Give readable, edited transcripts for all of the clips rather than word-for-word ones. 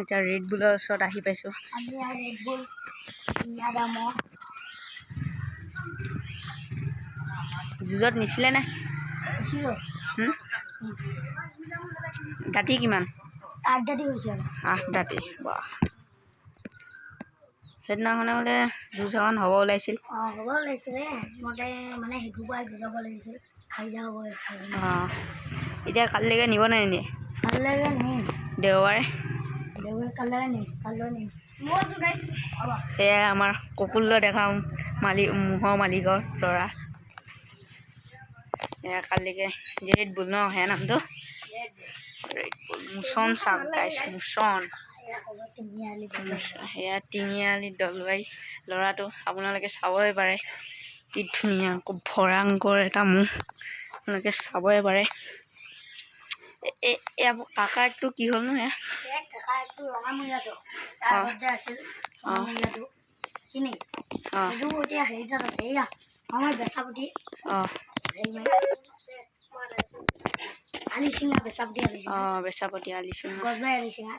এতিয়া ৰেড বুলৰ ওচৰত আহি পাইছোঁ। যুঁজত নিছিলে নে? দাঁতি কিমান? 8 দাঁতি হৈছে। 8 দাঁতি। বাহ, সেইদিনাখনে বোলে যুঁজ এখন হ'ব ওলাইছিল। হ'ব ওলাইছিলে মতে মানে সেইটো পৰা যাব লাগিছিল খাই যাব লাগিছিল। এতিয়া কালিলৈকে নিব নাই নিয়ে? কালিলৈকে নিম। দেওবাৰে কালিলৈকে নিম। কাইলৈ নিম। এয়া আমাৰ ককুললৈ দেখাম ম'হৰ মালিকৰ ল'ৰা। এয়া কালিলৈকে ৰেড বুল ন সেয়া নামটো? ৰেড বুল মুছন চাওক গাইছ, মুছন। সেয়া তিনিআলি দলবাৰী ল'ৰাটো আপোনালোকে চাবই পাৰে। কি ধুনীয়া ভয়ংকৰ এটা মুখ, আপোনালোকে চাবই পাৰে। কাকাটো কি হ'ল নো? কাকাটো ৰঙামূৰীয়াটো আগত যে আছিল ৰঙামূৰীয়াটো চিনি সেইটো এতিয়া হেৰিত আছে। এয়া আমাৰ বেচাপতি আলিচিঙা বেচাপতি বেচাপতি আলিচিঙা গছবাই আলিচিঙা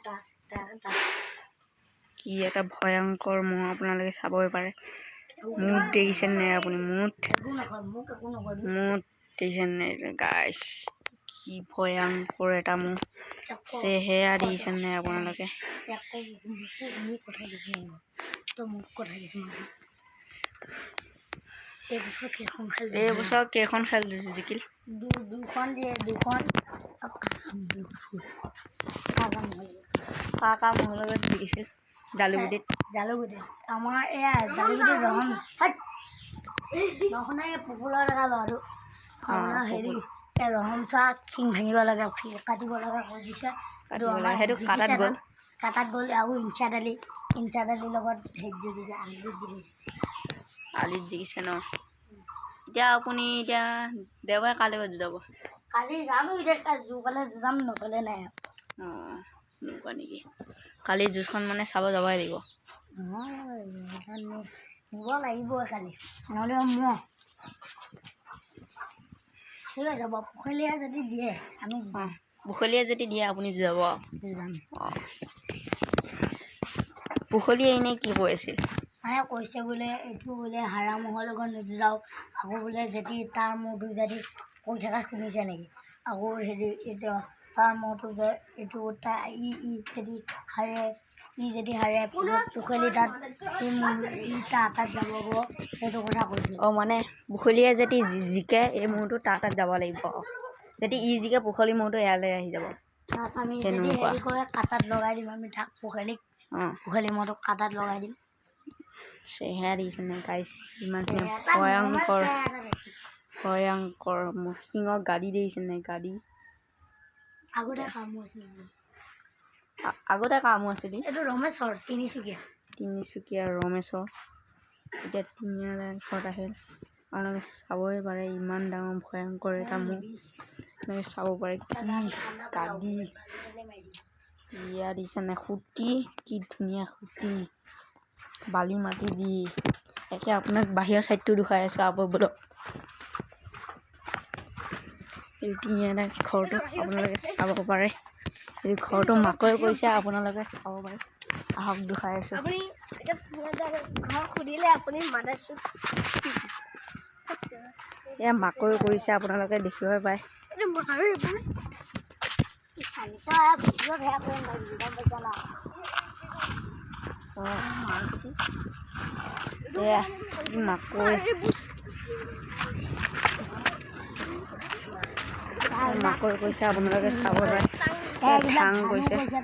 কি এটা ভয়ংকৰ মহ, আপোনালোকে চাবই পাৰে। মুঠ দেখিছে নাই আপুনি? মুঠ দেখিছে নাই গাইছ? কি ভয়ংকৰ এটা মহ, চেহেৰা দেখিছে নাই আপোনালোকে? এইবছৰ কেইখন খেল জিকিল? 2খন দিয়ে। 2খন কাৰ মহৰ লগত জিকিছিল? জালুগুটিত আমাৰ এয়া জালুগুটিত ৰহনে পপুলাৰ দেখা ল'ৰাটো হেৰি ৰহন চাহ শিং ভাঙিব লাগে, কাটিব লাগে কৈ দিছে। সেইটো কাটাত গ'ল। আৰু ইঞ্চা দালিৰ লগত হেৰি জিকিছে, আলিত জিকিছে ন? এতিয়া আপুনি দেওবাৰে কালৈকে যাব? কালি যাম। এতিয়া জোৰ পালে যাম, নগ'লে নাই। এনেকুৱা নেকি? কালি যুঁজখন মানে চাব যাবই লাগিব। নিব লাগিব কালি, নহ'লে মোৰ ঠিক আছে যাব। পুখুৰীয়ে যদি দিয়ে আমি পুখুৰীয়ে যদি দিয়ে আপুনি যাব? যাম। পুখুৰীয়ে এনেই কি কৈ আছিল? মানে কৈছে বোলে এইটো বোলে হাৰা মহৰ লগত নোযাওঁ। আকৌ বোলে যদি তাৰ মূৰটো যদি কৈ থকা শুনিছে নেকি? আকৌ হেৰি এতিয়া তাৰ মূৰটো যে এইটো যদি হাৰে পুখুৰী তাত তাত যাব সেইটো কথা কৈছে। মানে পুখুৰীয়ে যদি জিকে এই মূৰটো তাত যাব লাগিব। যদি জিকে পুখুৰী মূৰটো ইয়ালৈ আহি যাব। তাত আমি যদি হেৰি কৰে কাটাত লগাই দিম। আমি তাক পুখুৰী মূৰটো কাটাত লগাই দিম। চেহেৰা দিছে নে গাইছ? ইমান ভয়ংকৰ শিঙৰ গাড়ী দেখিছে নাই? গাড়ী আগতে কামো আছিল। এইটো ৰমেশ্বৰ তিনিচুকীয়া ৰমেশ্বৰ এতিয়া তিনিআলিৰ ঘৰত আহিল। আপোনালোকে চাবই পাৰে ইমান ডাঙৰ ভয়ংকৰ এটা মুখ, আপোনালোকে চাব পাৰে। কি গাড়ী ইয়া দিছে নাই? সুঁতি কি ধুনীয়া সুঁতি, বালি মাটি দি একে আপোনাক বাহিৰৰ চাইডটো দেখুৱাই আছোঁ। বলক এই তিনিআলিৰ ঘৰটো আপোনালোকে চাব পাৰে। এই ঘৰটো মাকৈ কৰিছে, আপোনালোকে চাব পাৰে। আহক দেখুৱাই আছোঁ। এয়া মাকৈ কৰিছে, আপোনালোকে দেখিবই পাৰে। মাকৈ কৰিছে, আপোনালোকে চাব পাৰে। ধান কৰিছে।